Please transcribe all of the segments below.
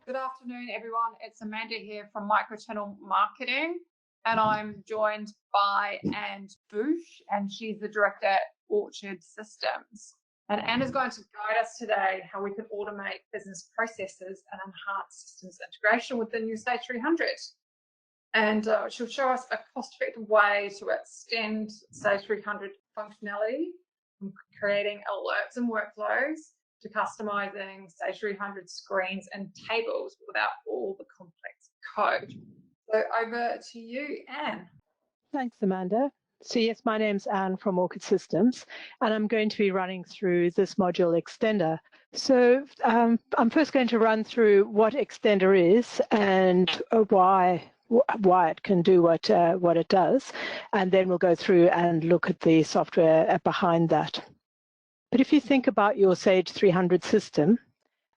Good afternoon, everyone. It's Amanda here from Microchannel Marketing, and I'm joined by Fouche, and she's the director at Orchid Systems. And Anna's going to guide us today how we can automate business processes and enhance systems integration with the new Sage 300. And she'll show us a cost-effective way to extend Sage 300 functionality from creating alerts and workflows to customizing Sage 300 screens and tables without all the complex code. So over to you, Anne. Thanks, Amanda. So yes, my name's Anne from Orchid Systems, and I'm going to be running through this module Extender. So I'm first going to run through what Extender is and why it can do what it does, and then we'll go through and look at the software behind that. But if you think about your Sage 300 system,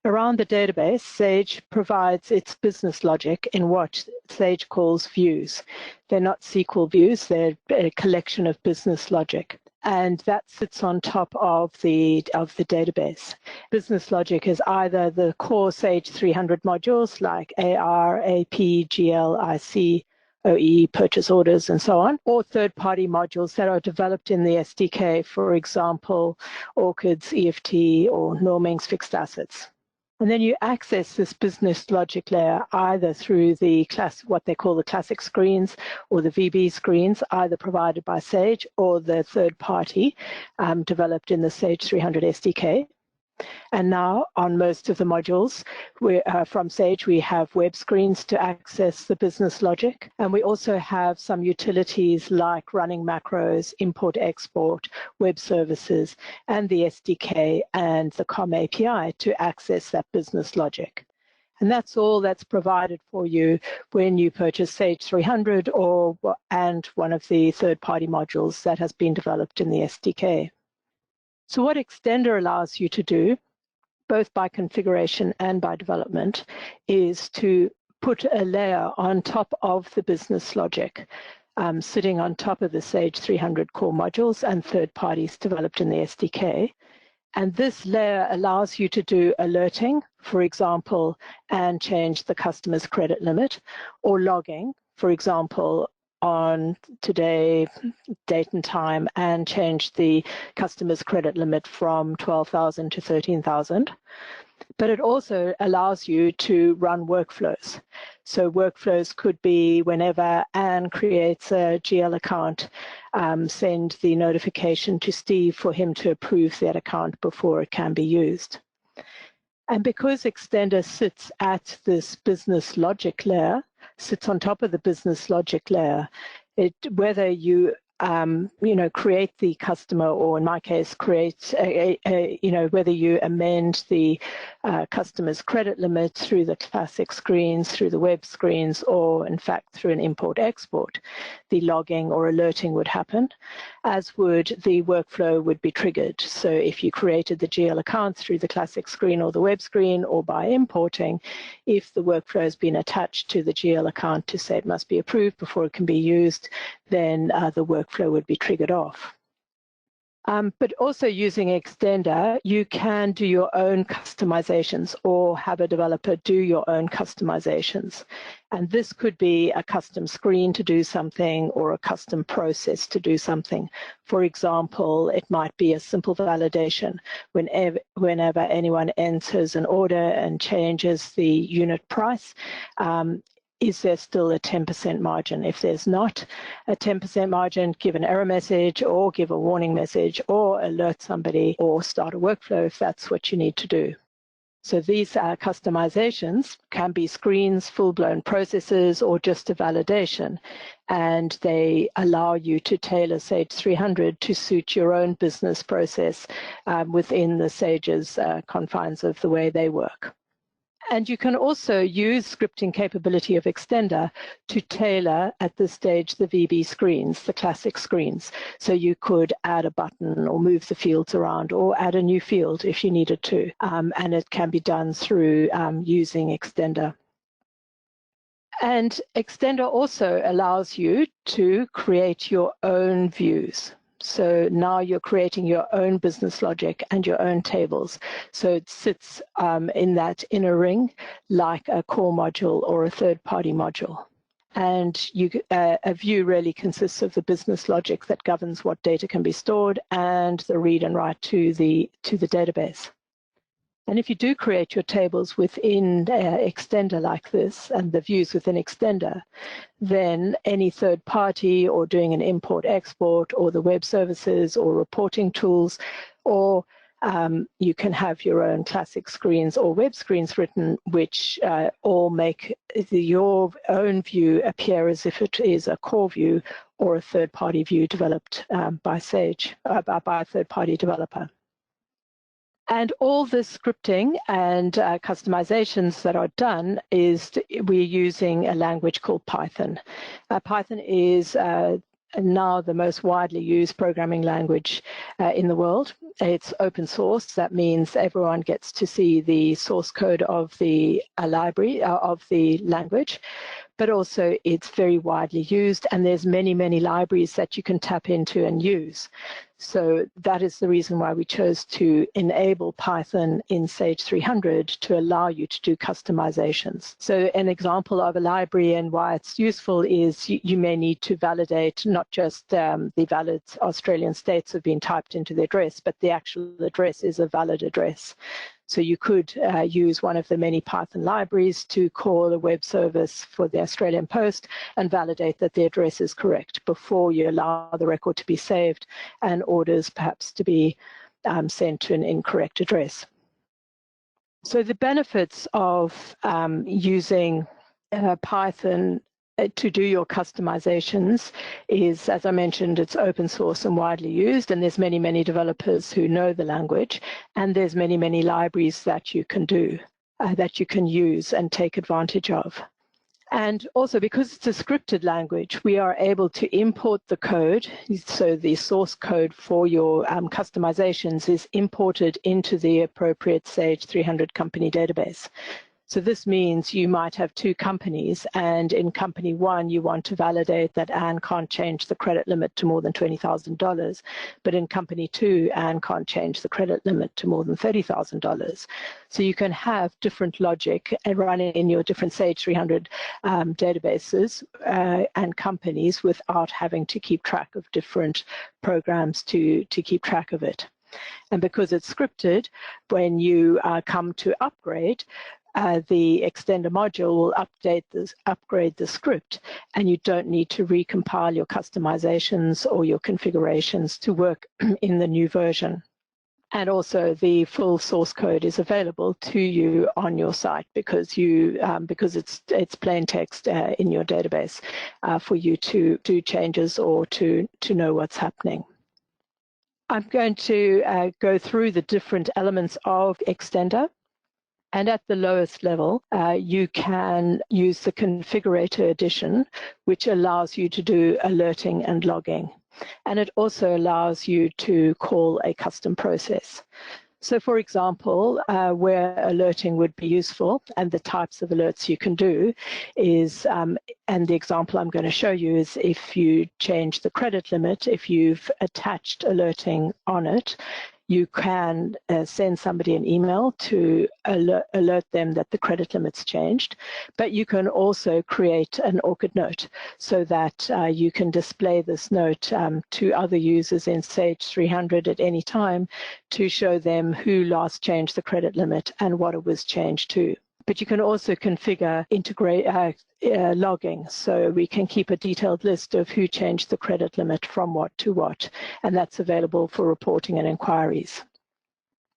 around the database, Sage provides its business logic in what Sage calls views. They're not SQL views, they're a collection of business logic. And that sits on top of the database. Business logic is either the core Sage 300 modules like AR, AP, GL, IC, OE, purchase orders, and so on, or third-party modules that are developed in the SDK, for example, Orchid's EFT or Norming's fixed assets. And then you access this business logic layer either through the what they call the classic screens or the VB screens, either provided by Sage or the third party developed in the Sage 300 SDK. And now on most of the modules from Sage, we have web screens to access the business logic. And we also have some utilities like running macros, import, export, web services, and the SDK and the COM API to access that business logic. And that's all that's provided for you when you purchase Sage 300 and one of the third-party modules that has been developed in the SDK. So what Extender allows you to do, both by configuration and by development, is to put a layer on top of the business logic, sitting on top of the Sage 300 core modules and third parties developed in the SDK. And this layer allows you to do alerting, for example, and change the customer's credit limit, or logging, for example, on today, date and time, and change the customer's credit limit from 12,000 to 13,000. But it also allows you to run workflows. So workflows could be whenever Anne creates a GL account, send the notification to Steve for him to approve that account before it can be used. And because Extender sits at this business logic layer, sits on top of the business logic layer, whether you create the customer, or in my case, create whether you amend the customer's credit limit through the classic screens, through the web screens, or in fact through an import-export, the logging or alerting would happen, as would the workflow would be triggered. So if you created the GL account through the classic screen or the web screen, or by importing, if the workflow has been attached to the GL account to say it must be approved before it can be used, then the workflow would be triggered off. But also using Extender, you can do your own customizations or have a developer do your own customizations. And this could be a custom screen to do something or a custom process to do something. For example, it might be a simple validation. Whenever anyone enters an order and changes the unit price, is there still a 10% margin? If there's not a 10% margin, give an error message or give a warning message or alert somebody or start a workflow if that's what you need to do. So these customizations can be screens, full-blown processes, or just a validation. And they allow you to tailor Sage 300 to suit your own business process within the Sage's confines of the way they work. And you can also use scripting capability of Extender to tailor, at this stage, the VB screens, the classic screens. So you could add a button or move the fields around or add a new field if you needed to. And it can be done through using Extender. And Extender also allows you to create your own views. So now you're creating your own business logic and your own tables. So it sits in that inner ring like a core module or a third-party module. And a view really consists of the business logic that governs what data can be stored and the read and write to the database. And if you do create your tables within Extender like this, and the views within Extender, then any third party or doing an import-export or the web services or reporting tools, or you can have your own classic screens or web screens written, which all make your own view appear as if it is a core view or a third-party view developed by Sage, by a third-party developer. And all the scripting and customizations that are done we're using a language called Python. Python is now the most widely used programming language in the world. It's open source. That means everyone gets to see the source code of the library of the language. But also it's very widely used, and there's many, many libraries that you can tap into and use. So that is the reason why we chose to enable Python in Sage 300 to allow you to do customizations. So an example of a library and why it's useful is you may need to validate not just the valid Australian states have been typed into the address, but the actual address is a valid address. So you could use one of the many Python libraries to call a web service for the Australian Post and validate that the address is correct before you allow the record to be saved and orders perhaps to be sent to an incorrect address. So the benefits of using Python to do your customizations is, as I mentioned, it's open source and widely used, and there's many, many developers who know the language, and there's many, many libraries that you can do, that you can use and take advantage of. And also, because it's a scripted language, we are able to import the code. So the source code for your customizations is imported into the appropriate Sage 300 company database. So this means you might have two companies, and in company one, you want to validate that Anne can't change the credit limit to more than $20,000. But in company two, Anne can't change the credit limit to more than $30,000. So you can have different logic running in your different Sage 300 databases and companies without having to keep track of different programs to keep track of it. And because it's scripted, when you come to upgrade, the Extender module will upgrade the script, and you don't need to recompile your customizations or your configurations to work in the new version. And also the full source code is available to you on your site because it's plain text in your database for you to do changes or to know what's happening. I'm going to go through the different elements of Extender. And at the lowest level, you can use the Configurator edition, which allows you to do alerting and logging. And it also allows you to call a custom process. So for example, where alerting would be useful and the types of alerts you can do is, and the example I'm going to show you is if you change the credit limit, if you've attached alerting on it, you can send somebody an email to alert them that the credit limit's changed, but you can also create an Orchid note so that you can display this note to other users in Sage 300 at any time to show them who last changed the credit limit and what it was changed to. But you can also configure logging, so we can keep a detailed list of who changed the credit limit from what to what, and that's available for reporting and inquiries.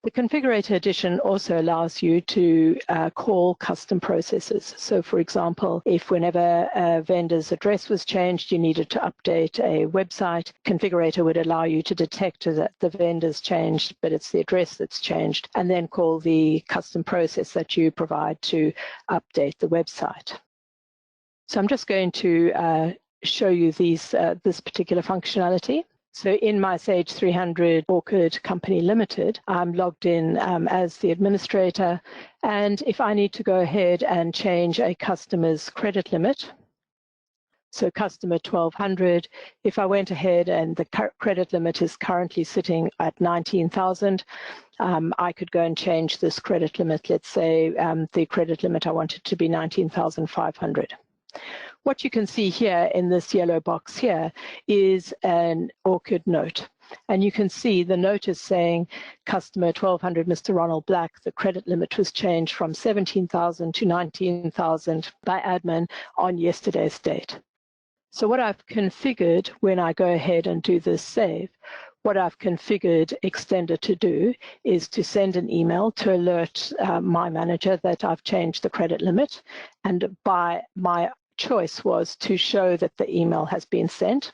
The Configurator edition also allows you to call custom processes. So for example, if whenever a vendor's address was changed, you needed to update a website, Configurator would allow you to detect that the vendor's changed, but it's the address that's changed, and then call the custom process that you provide to update the website. So I'm just going to show you this particular functionality. So in my Sage 300 Orchid Company Limited, I'm logged in as the administrator. And if I need to go ahead and change a customer's credit limit, So customer 1200, if I went ahead and the credit limit is currently sitting at 19,000, I could go and change this credit limit. Let's say the credit limit I wanted to be 19,500. What you can see here in this yellow box here is an Orchid note. And you can see the note is saying, customer 1200, Mr. Ronald Black, the credit limit was changed from 17,000 to 19,000 by admin on yesterday's date. So what I've configured when I go ahead and do this save, what I've configured Extender to do is to send an email to alert my manager that I've changed the credit limit. And by my choice was to show that the email has been sent,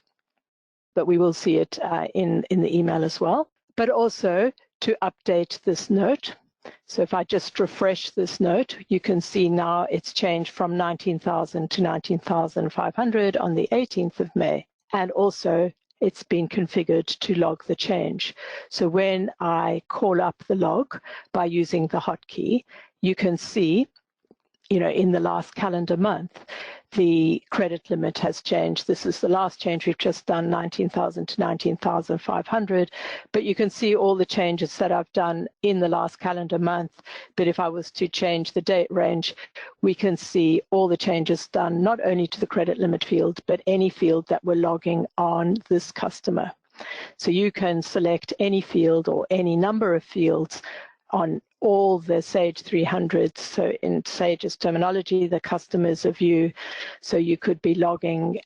but we will see it in the email as well, but also to update this note. So if I just refresh this note, you can see now it's changed from 19,000 to 19,500 on the 18th of May. And also it's been configured to log the change. So when I call up the log by using the hotkey, you can see, in the last calendar month, the credit limit has changed. This is the last change we've just done, 19,000 to 19,500. But you can see all the changes that I've done in the last calendar month. But if I was to change the date range, we can see all the changes done, not only to the credit limit field, but any field that we're logging on this customer. So you can select any field or any number of fields on all the Sage 300s. So in Sage's terminology, the customer's a view. So you could be logging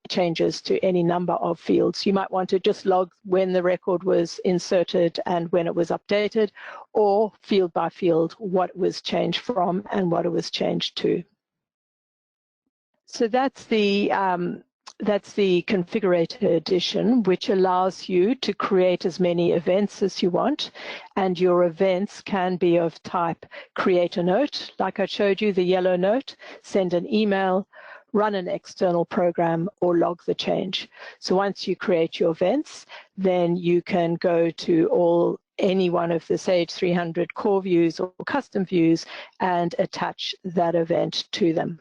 changes to any number of fields. You might want to just log when the record was inserted and when it was updated, or field by field, what was changed from and what it was changed to. So that's the Configurator edition, which allows you to create as many events as you want. And your events can be of type create a note, like I showed you, the yellow note, send an email, run an external program, or log the change. So once you create your events, then you can go to any one of the Sage 300 core views or custom views and attach that event to them.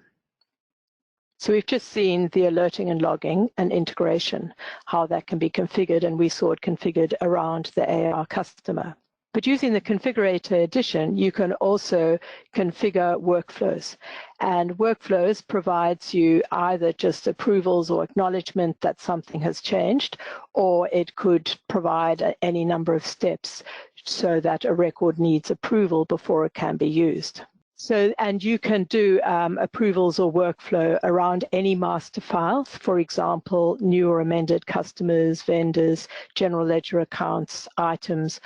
So we've just seen the alerting and logging and integration, how that can be configured, and we saw it configured around the AR customer. But using the Configurator edition, you can also configure workflows. And workflows provides you either just approvals or acknowledgement that something has changed, or it could provide any number of steps so that a record needs approval before it can be used. So, and you can do approvals or workflow around any master files, for example, new or amended customers, vendors, general ledger accounts, items,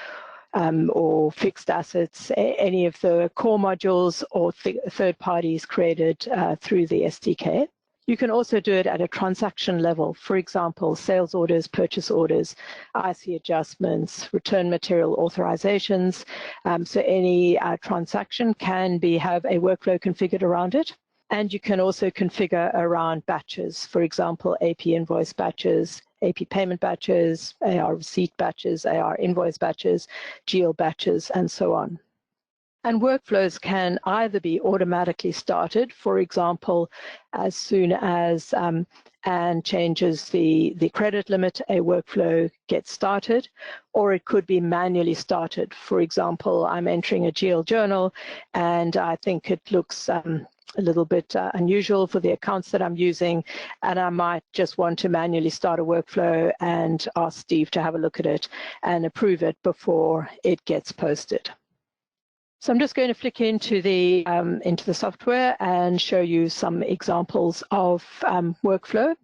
or fixed assets, any of the core modules or third parties created through the SDK. You can also do it at a transaction level, for example, sales orders, purchase orders, IC adjustments, return material authorizations. So any transaction can have a workflow configured around it. And you can also configure around batches, for example, AP invoice batches, AP payment batches, AR receipt batches, AR invoice batches, GL batches, and so on. And workflows can either be automatically started, for example, as soon as Anne changes the credit limit, a workflow gets started, or it could be manually started. For example, I'm entering a GL journal, and I think it looks a little bit unusual for the accounts that I'm using, and I might just want to manually start a workflow and ask Steve to have a look at it and approve it before it gets posted. So I'm just going to flick into the software and show you some examples of workflow,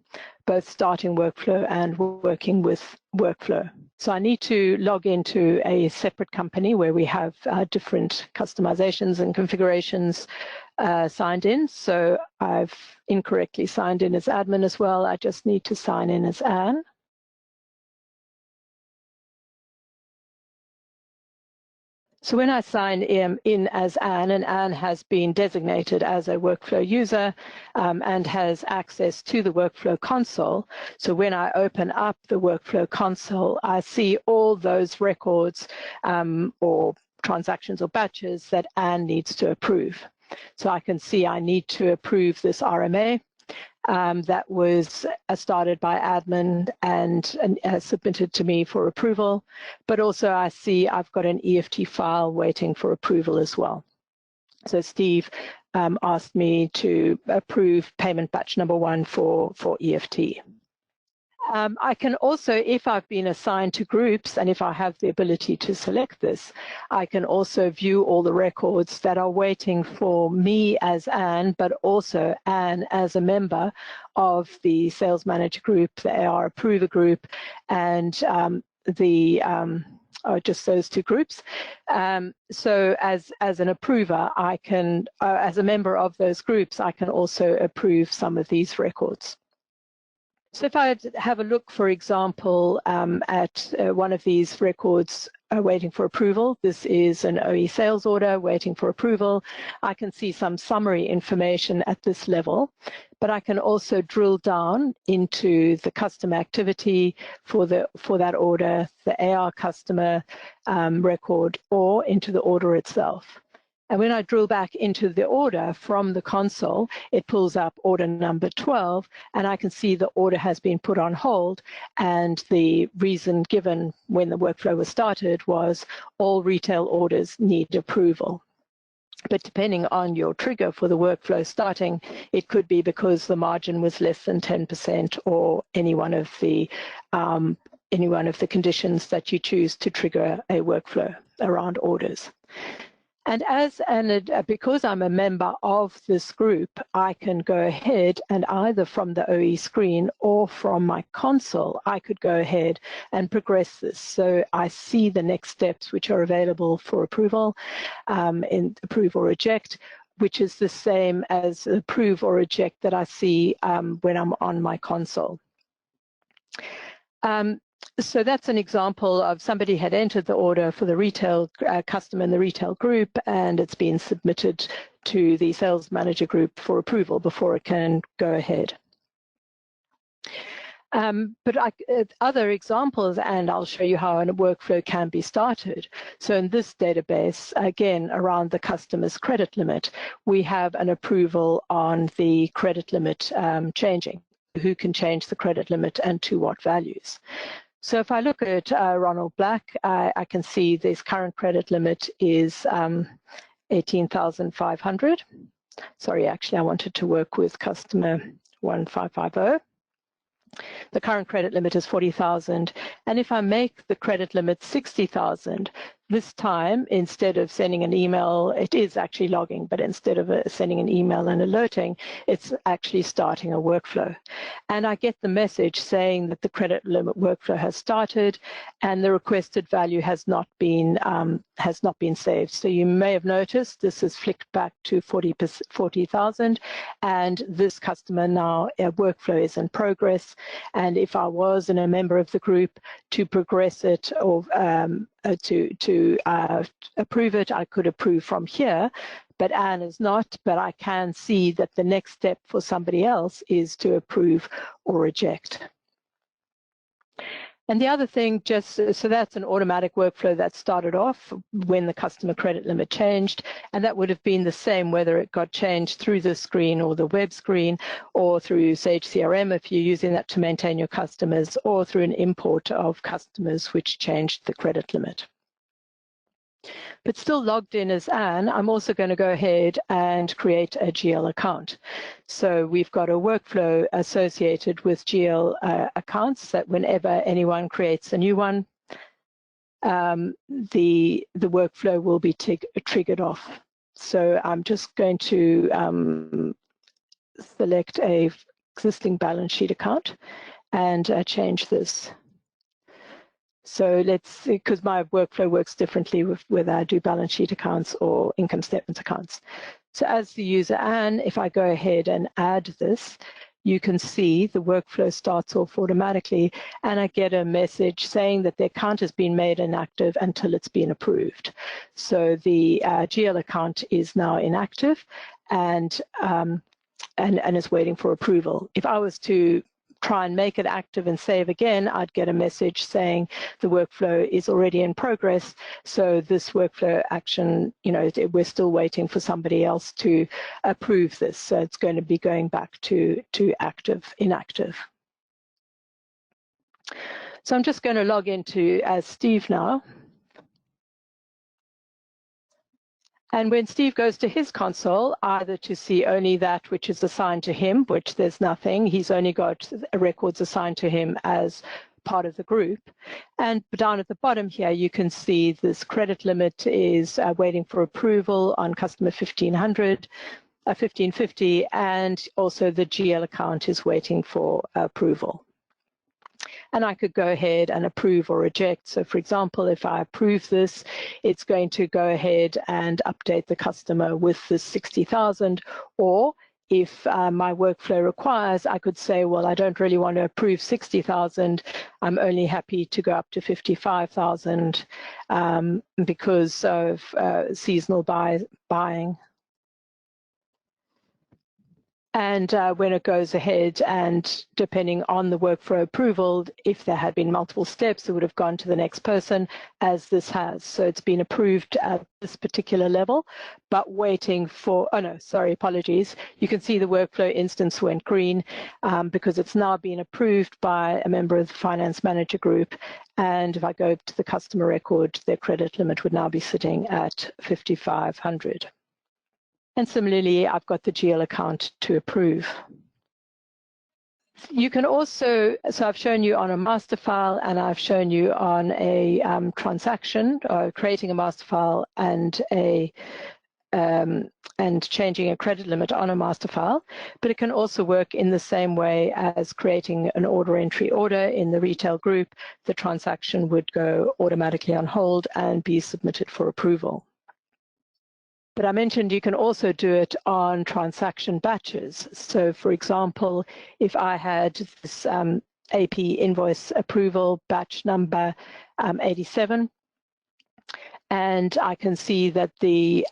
both starting workflow and working with workflow. So I need to log into a separate company where we have different customizations and configurations signed in. So I've incorrectly signed in as admin as well. I just need to sign in as Anne. So when I sign in as Anne, and Anne has been designated as a workflow user and has access to the workflow console, so when I open up the workflow console, I see all those records or transactions or batches that Anne needs to approve. So I can see I need to approve this RMA, that was started by admin and submitted to me for approval. But also I see I've got an EFT file waiting for approval as well. So Steve asked me to approve payment batch number 1 for EFT. I can also, if I've been assigned to groups and if I have the ability to select this, I can also view all the records that are waiting for me as Anne, but also Anne as a member of the sales manager group, the AR approver group, and just those 2 groups. So as an approver, I can, as a member of those groups, I can also approve some of these records. So if I have a look, for example, at one of these records waiting for approval, this is an OE sales order waiting for approval. I can see some summary information at this level, but I can also drill down into the customer activity for that order, the AR customer record, or into the order itself. And when I drill back into the order from the console, it pulls up order number 12, and I can see the order has been put on hold, and the reason given when the workflow was started was all retail orders need approval. But depending on your trigger for the workflow starting, it could be because the margin was less than 10% or any one of the conditions that you choose to trigger a workflow around orders. And because I'm a member of this group, I can go ahead and either from the OE screen or from my console, I could go ahead and progress this. So I see the next steps which are available for approval, in approve or reject, which is the same as approve or reject that I see when I'm on my console. So that's an example of somebody had entered the order for the retail customer in the retail group, and it's been submitted to the sales manager group for approval before it can go ahead. But other examples, and I'll show you how a workflow can be started. So in this database, again, around the customer's credit limit, we have an approval on the credit limit changing. Who can change the credit limit and to what values. So if I look at Ronald Black, I can see this current credit limit is 18,500. Sorry, actually, I wanted to work with customer 1550. The current credit limit is 40,000. And if I make the credit limit 60,000, this time, instead of sending an email, it is actually logging, but instead of sending an email and alerting, it's actually starting a workflow. And I get the message saying that the credit limit workflow has started and the requested value has not been saved. So you may have noticed this is flicked back to 40,000, and this customer now, workflow is in progress. And if I was a member of the group, to progress it or to approve it, I could approve from here, but Anne is not, but I can see that the next step for somebody else is to approve or reject. And the other thing, so that's an automatic workflow that started off when the customer credit limit changed, and that would have been the same whether it got changed through the screen or the web screen or through Sage CRM if you're using that to maintain your customers, or through an import of customers which changed the credit limit. But still logged in as Anne, I'm also going to go ahead and create a GL account. So we've got a workflow associated with GL accounts that whenever anyone creates a new one, the workflow will be triggered off. So I'm just going to select a existing balance sheet account and change this. So let's see, because my workflow works differently with whether I do balance sheet accounts or income statement accounts. So as the user Anne, if I go ahead and add this, you can see the workflow starts off automatically, and I get a message saying that the account has been made inactive until it's been approved. So the GL account is now inactive and is waiting for approval. If I was to try and make it active and save again, I'd get a message saying the workflow is already in progress. So this workflow action, we're still waiting for somebody else to approve this. So it's going to be going back to inactive. So I'm just going to log into as Steve now. And when Steve goes to his console, either to see only that which is assigned to him, which there's nothing, he's only got records assigned to him as part of the group. And down at the bottom here, you can see this credit limit is waiting for approval on customer 1550, and also the GL account is waiting for approval. And I could go ahead and approve or reject. So for example, if I approve this, it's going to go ahead and update the customer with this 60,000. Or if my workflow requires, I could say, well, I don't really want to approve 60,000. I'm only happy to go up to 55,000 because of seasonal buying. And when it goes ahead and depending on the workflow approval, if there had been multiple steps, it would have gone to the next person, as this has. So it's been approved at this particular level, but waiting for, oh no, sorry, apologies. You can see the workflow instance went green because it's now been approved by a member of the finance manager group. And if I go to the customer record, their credit limit would now be sitting at 5,500. And similarly, I've got the GL account to approve. You can also, so I've shown you on a master file, and I've shown you on a transaction, creating a master file and changing a credit limit on a master file, but it can also work in the same way as creating an order entry order in the retail group. The transaction would go automatically on hold and be submitted for approval. But I mentioned you can also do it on transaction batches. So for example, if I had this AP invoice approval batch number 87, and I can see that the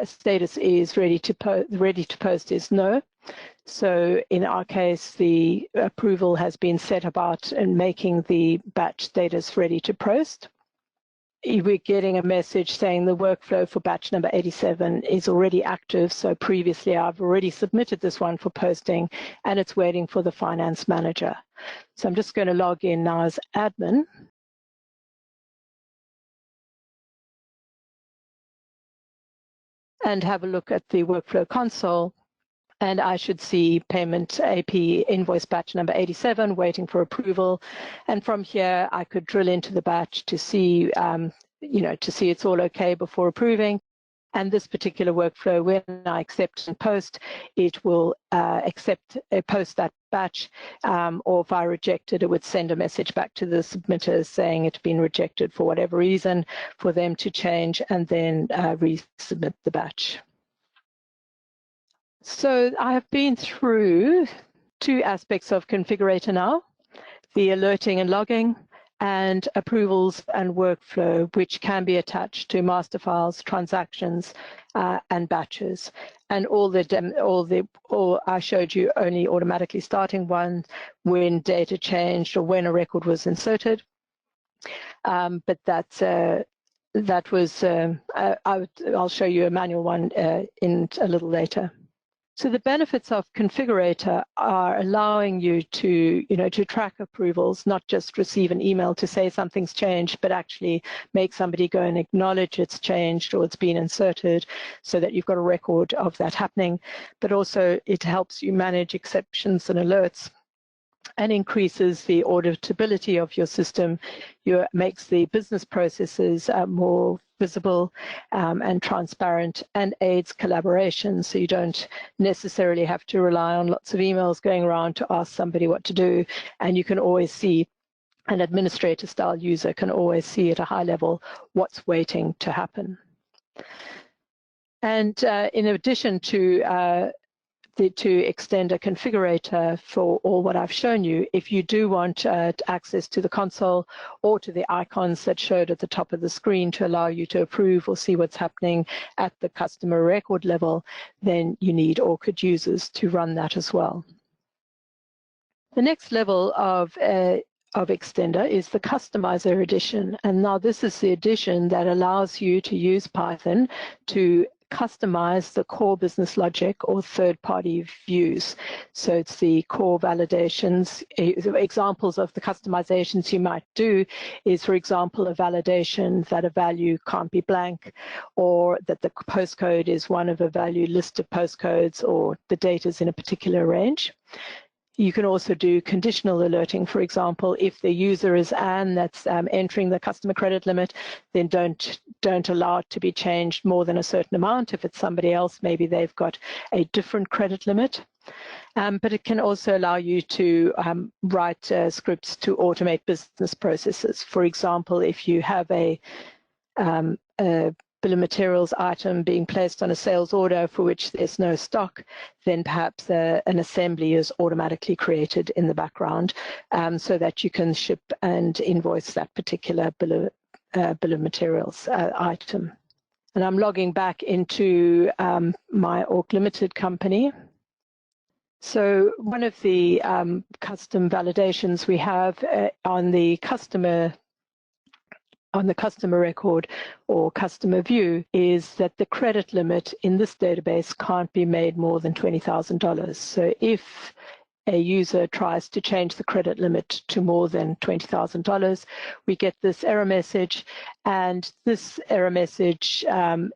status is ready to post is no. So in our case, the approval has been set about and making the batch status ready to post. We're getting a message saying the workflow for batch number 87 is already active. So previously I've already submitted this one for posting and it's waiting for the finance manager. So I'm just going to log in now as admin. And have a look at the workflow console. And I should see payment AP invoice batch number 87 waiting for approval. And from here, I could drill into the batch to see, to see it's all okay before approving. And this particular workflow, when I accept and post, it will post that batch. Or if I reject it, it would send a message back to the submitters saying it's been rejected for whatever reason, for them to change and then resubmit the batch. So I have been through two aspects of Configurator now, the alerting and logging, and approvals and workflow, which can be attached to master files, transactions, and batches. And I showed you only automatically starting one when data changed or when a record was inserted. But that was I'll show you a manual one in a little later. So the benefits of Configurator are allowing you to track approvals, not just receive an email to say something's changed, but actually make somebody go and acknowledge it's changed or it's been inserted so that you've got a record of that happening. But also it helps you manage exceptions and alerts and increases the auditability of your system. Makes the business processes more visible and transparent, and aids collaboration, so you don't necessarily have to rely on lots of emails going around to ask somebody what to do, and you can always see, an administrator style user can always see at a high level what's waiting to happen. And in addition to extend a configurator for all what I've shown you, if you do want access to the console or to the icons that showed at the top of the screen to allow you to approve or see what's happening at the customer record level, then you need Orchid users to run that as well. The next level of Extender is the Customizer edition. And now this is the edition that allows you to use Python to customize the core business logic or third-party views. So it's the core validations. Examples of the customizations you might do is, for example, a validation that a value can't be blank, or that the postcode is one of a value list of postcodes, or the data is in a particular range. You can also do conditional alerting. For example, if the user is Anne that's entering the customer credit limit, then don't allow it to be changed more than a certain amount. If it's somebody else, maybe they've got a different credit limit. But it can also allow you to write scripts to automate business processes. For example, if you have a bill of materials item being placed on a sales order for which there's no stock, then perhaps an assembly is automatically created in the background so that you can ship and invoice that particular bill of materials item. And I'm logging back into my Orc Limited company. So one of the custom validations we have on the customer record or customer view is that the credit limit in this database can't be made more than $20,000. So if a user tries to change the credit limit to more than $20,000, we get this error message, and this error message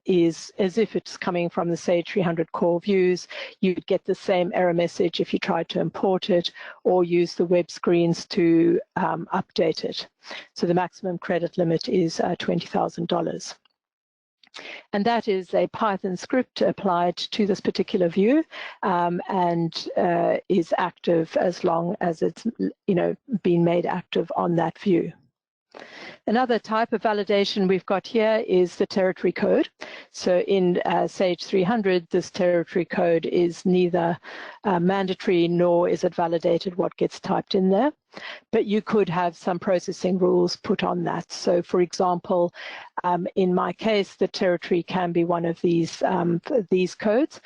is as if it's coming from the Sage 300 core views. You'd get the same error message if you tried to import it or use the web screens to update it. So the maximum credit limit is $20,000. And that is a Python script applied to this particular view and is active as long as it's been made active on that view. Another type of validation we've got here is the territory code. So in Sage 300, this territory code is neither mandatory nor is it validated what gets typed in there. But you could have some processing rules put on that. So for example, in my case, the territory can be one of these codes,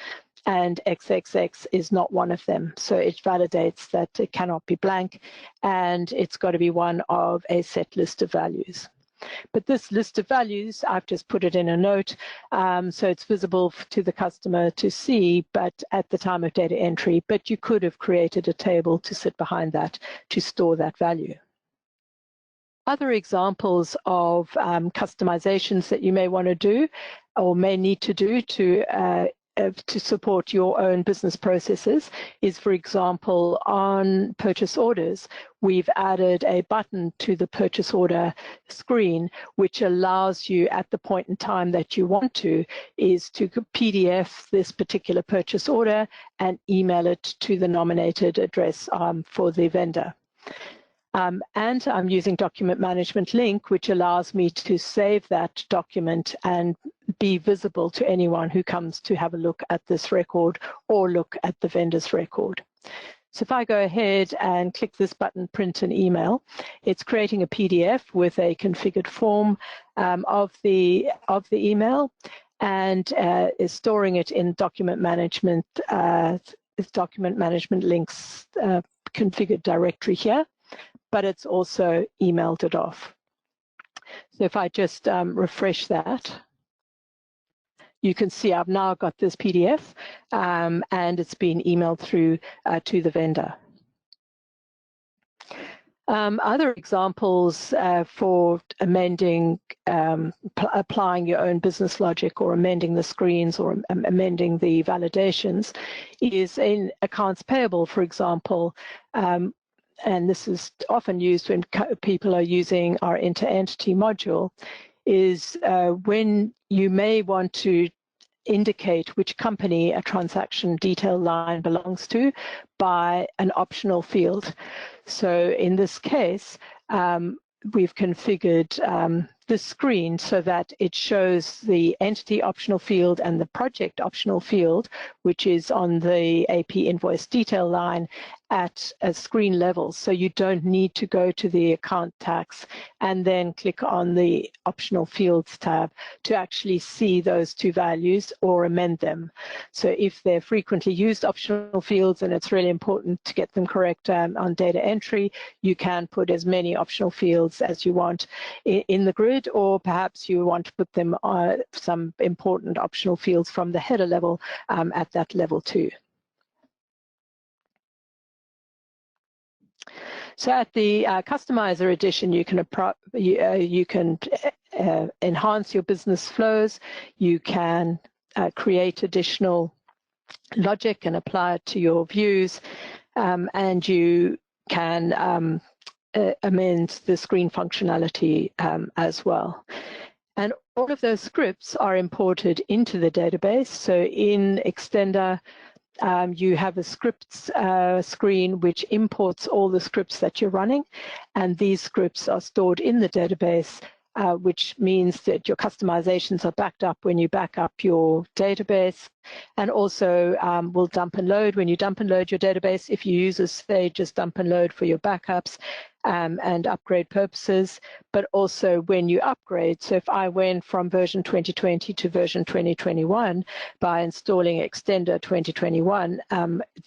and XXX is not one of them. So it validates that it cannot be blank, and it's got to be one of a set list of values. But this list of values, I've just put it in a note, so it's visible to the customer to see, but at the time of data entry, but you could have created a table to sit behind that to store that value. Other examples of customizations that you may want to do or may need to do to support your own business processes is, for example, on purchase orders, we've added a button to the purchase order screen, which allows you at the point in time that you want to PDF this particular purchase order and email it to the nominated address for the vendor. And I'm using Document Management Link, which allows me to save that document and be visible to anyone who comes to have a look at this record or look at the vendor's record. So if I go ahead and click this button, Print an Email, it's creating a PDF with a configured form of the email and is storing it in Document Management Link's configured directory here, but it's also emailed it off. So if I just refresh that, you can see I've now got this PDF and it's been emailed through to the vendor. Other examples for amending, applying your own business logic or amending the screens or amending the validations is in accounts payable, for example. And this is often used when people are using our inter-entity module, is when you may want to indicate which company a transaction detail line belongs to by an optional field. So in this case, we've configured this screen so that it shows the entity optional field and the project optional field, which is on the AP invoice detail line, at a screen level, so you don't need to go to the account tax and then click on the optional fields tab to actually see those two values or amend them. So if they're frequently used optional fields and it's really important to get them correct on data entry, you can put as many optional fields as you want in the grid, or perhaps you want to put them on some important optional fields from the header level at that level too. So at the Customizer edition, you can enhance your business flows. You can create additional logic and apply it to your views, and you can amend the screen functionality as well. And all of those scripts are imported into the database. So in Extender, you have a scripts screen which imports all the scripts that you're running, and these scripts are stored in the database, which means that your customizations are backed up when you back up your database, and also will dump and load when you dump and load your database. If you use a Sage, just dump and load for your backups and upgrade purposes, but also when you upgrade. So if I went from version 2020 to version 2021 by installing Extender 2021,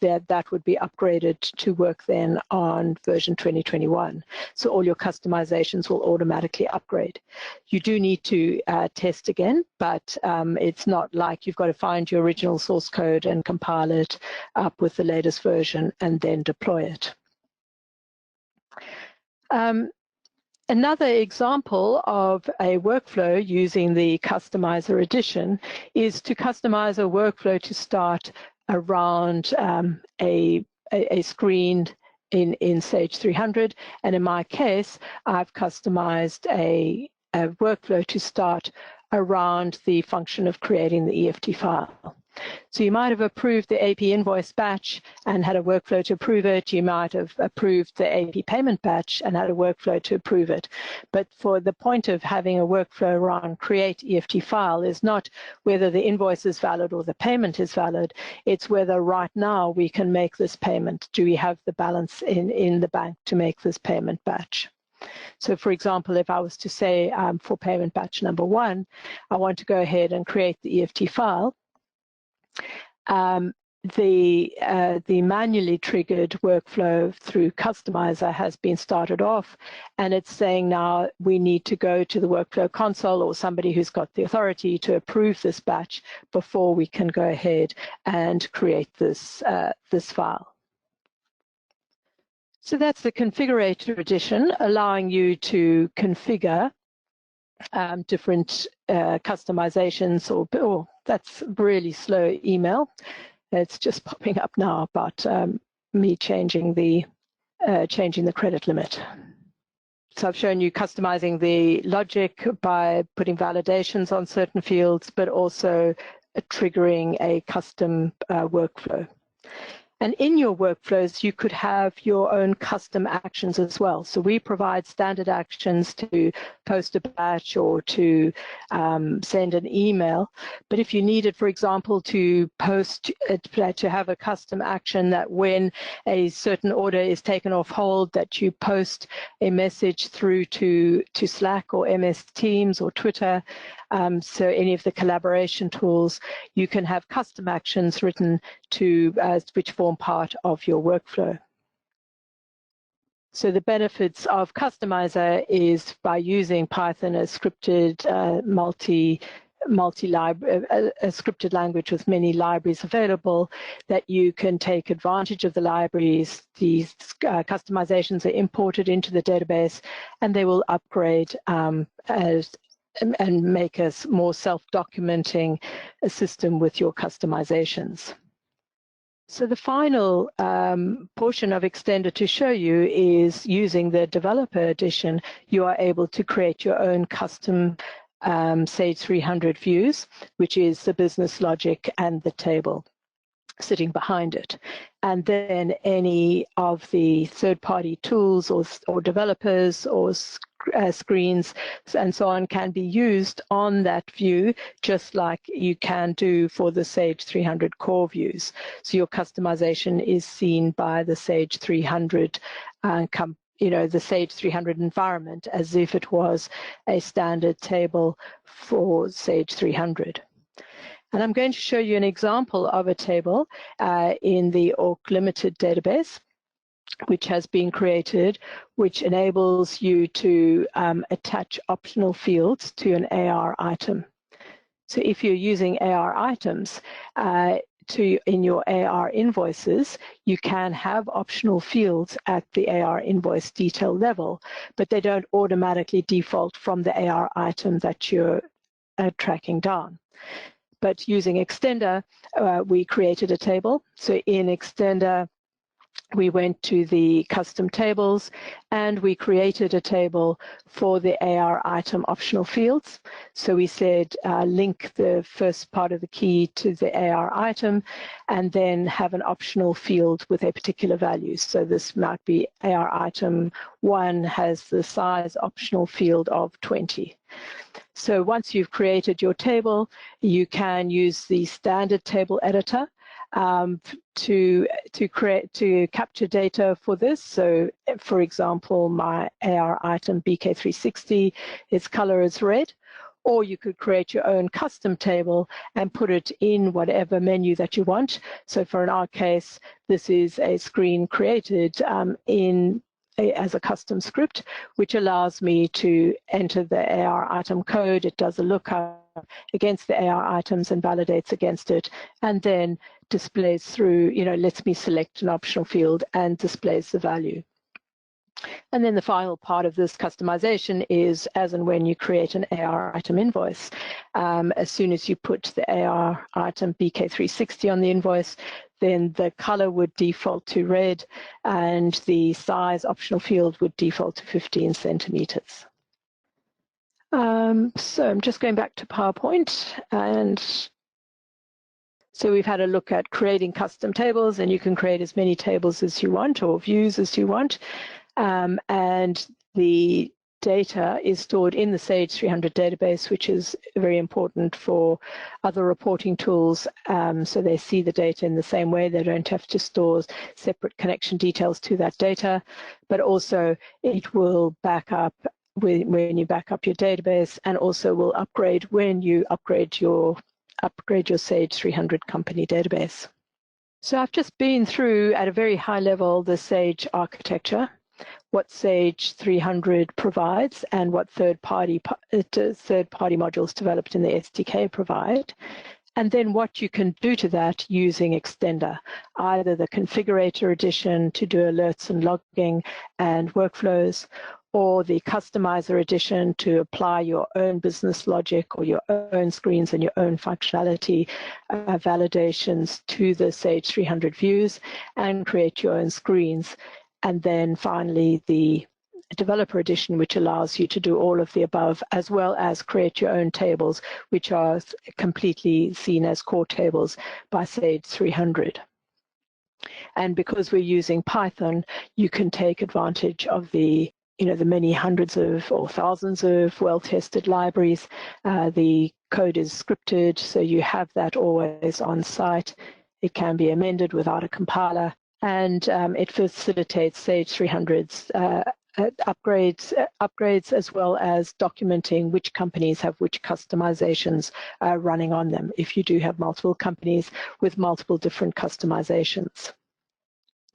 that would be upgraded to work then on version 2021. So all your customizations will automatically upgrade. You do need to test again, but it's not like you've got to find your original source code and compile it up with the latest version and then deploy it. Another example of a workflow using the Customizer edition is to customize a workflow to start around a screen in Sage 300. And in my case, I've customized a workflow to start around the function of creating the EFT file. So you might have approved the AP invoice batch and had a workflow to approve it. You might have approved the AP payment batch and had a workflow to approve it. But for the point of having a workflow around create EFT file is not whether the invoice is valid or the payment is valid. It's whether right now we can make this payment. Do we have the balance in the bank to make this payment batch? So for example, if I was to say for payment batch number 1, I want to go ahead and create the EFT file. The manually triggered workflow through Customizer has been started off, and it's saying now we need to go to the workflow console or somebody who's got the authority to approve this batch before we can go ahead and create this file. So that's the Configurator edition, allowing you to configure different customizations, or that's really slow email. It's just popping up now about me changing the credit limit. So I've shown you customizing the logic by putting validations on certain fields, but also triggering a custom workflow. And in your workflows, you could have your own custom actions as well. So we provide standard actions to post a batch or to send an email. But if you needed, for example, to post, to have a custom action that when a certain order is taken off hold, that you post a message through to Slack or MS Teams or Twitter, so any of the collaboration tools, you can have custom actions written to which form part of your workflow. So the benefits of Customizer is by using Python as scripted a scripted language with many libraries available, that you can take advantage of the libraries. These customizations are imported into the database, and they will upgrade and make a more self-documenting system with your customizations. So the final portion of Extender to show you is using the Developer Edition. You are able to create your own custom Sage 300 views, which is the business logic and the table sitting behind it. And then any of the third-party tools or developers or screens and so on can be used on that view, just like you can do for the Sage 300 core views. So your customization is seen by the Sage 300 the Sage 300 environment as if it was a standard table for Sage 300. And I'm going to show you an example of a table in the Orc Limited database, which has been created, which enables you to attach optional fields to an AR item. So if you're using AR items in your AR invoices, you can have optional fields at the AR invoice detail level, but they don't automatically default from the AR item that you're tracking down. But using Extender, we created a table. So in Extender, we went to the custom tables and we created a table for the AR item optional fields. So we said link the first part of the key to the AR item and then have an optional field with a particular value. So this might be AR item 1 has the size optional field of 20. So once you've created your table, you can use the standard table editor to capture data for this. So for example, my AR item BK360, its color is red, or you could create your own custom table and put it in whatever menu that you want. So in our case, this is a screen created as a custom script, which allows me to enter the AR item code. It does a lookup against the AR items and validates against it, and then displays through, lets me select an optional field and displays the value. And then the final part of this customization is as and when you create an AR item invoice. As soon as you put the AR item BK360 on the invoice, then the color would default to red and the size optional field would default to 15 centimeters. So I'm just going back to PowerPoint, and so we've had a look at creating custom tables, and you can create as many tables as you want or views as you want. And the data is stored in the Sage 300 database, which is very important for other reporting tools. So they see the data in the same way. They don't have to store separate connection details to that data, but also it will back up when you back up your database, and also will upgrade when you upgrade your Sage 300 company database. So I've just been through at a very high level the Sage architecture, what Sage 300 provides, and what third-party modules developed in the SDK provide, and then what you can do to that using Extender, either the Configurator edition to do alerts and logging and workflows, or the Customizer edition to apply your own business logic or your own screens and your own functionality validations to the Sage 300 views and create your own screens. And then finally, the Developer edition, which allows you to do all of the above, as well as create your own tables, which are completely seen as core tables by Sage 300. And because we're using Python, you can take advantage of the many hundreds of or thousands of well-tested libraries. The code is scripted, so you have that always on site. It can be amended without a compiler, and it facilitates Sage 300's upgrades, as well as documenting which companies have which customizations running on them, if you do have multiple companies with multiple different customizations.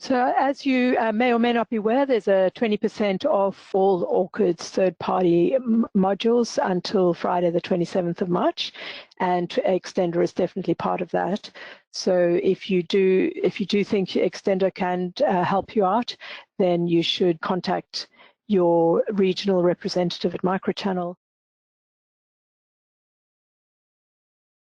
So as you may or may not be aware, there's a 20% off all Orchid's third-party modules until Friday the 27th of March, and Extender is definitely part of that. So if you do think Extender can help you out, then you should contact your regional representative at Microchannel